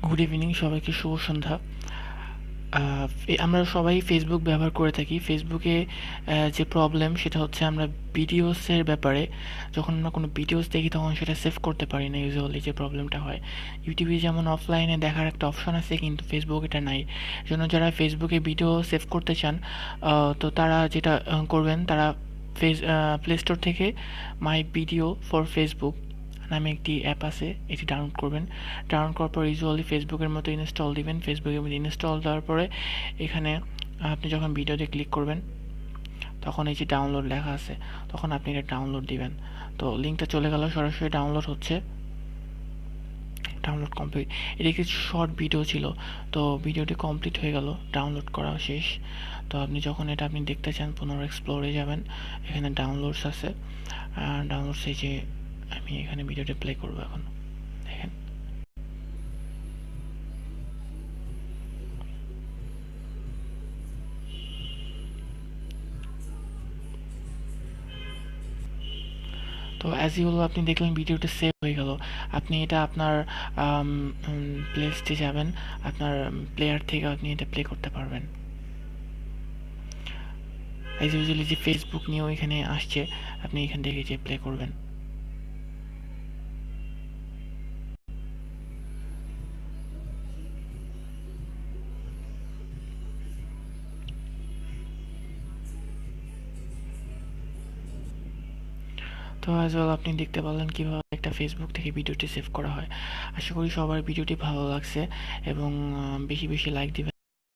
Good evening সবাইকে, শুভ সন্ধ্যা। আমরা সবাই ফেসবুক ব্যবহার করে থাকি। ফেসবুকে যে প্রবলেম সেটা হচ্ছে আমরা ভিডিওসের ব্যাপারে যখন আমরা কোনো ভিডিওস দেখি তখন সেটা সেভ করতে পারি না। ইউজুয়ালি যে প্রবলেমটা হয়, ইউটিউবে যেমন অফলাইনে দেখার একটা অপশন আছে কিন্তু ফেসবুক এটা নাই। জন্য যারা ফেসবুকে ভিডিও সেভ করতে চান তো তারা যেটা করবেন, তারা প্লে স্টোর থেকে মাই ভিডিও ফর ফেসবুক নামে একটি অ্যাপ আছে, এটি ডাউনলোড করবেন। ডাউনলোড করার পর ইউজুয়ালি ফেসবুকের মতো ইনস্টল দিবেন। ফেসবুকের মধ্যে ইনস্টল দেওয়ার পরে এখানে আপনি যখন ভিডিওতে ক্লিক করবেন তখন এই যে ডাউনলোড লেখা আছে, তখন আপনি এটা ডাউনলোড দিবেন। তো লিঙ্কটা চলে গেল, সরাসরি ডাউনলোড হচ্ছে। Download complete. এটা কিছু শর্ট ভিডিও ছিল, তো ভিডিওটি কমপ্লিট হয়ে গেল, ডাউনলোড করা শেষ। তো আপনি যখন এটা আপনি দেখতে চান পুনরায় এক্সপ্লোরে যাবেন, এখানে ডাউনলোডস আছে। ডাউনলোডস এই যে আমি এখানে ভিডিওটি প্লে করবো এখন, দেখেন। তো অ্যাজ ইউল আপনি দেখলেন ভিডিওটা সেভ হয়ে গেল। আপনি এটা আপনার প্লে লিস্টে যাবেন, আপনার প্লেয়ার থেকে আপনি এটা প্লে করতে পারবেন। অ্যাজ ইউজুয়ালি যে ফেসবুক নিয়েও এখানে আসছে, আপনি এখান থেকে যে প্লে করবেন। তো অ্যাজ ওয়েল আপনি দেখতে পারলেন কীভাবে একটা ফেসবুক থেকে ভিডিওটি সেভ করা হয়। আশা করি সবার ভিডিওটি ভালো লাগছে এবং বেশি বেশি লাইক দিবেন।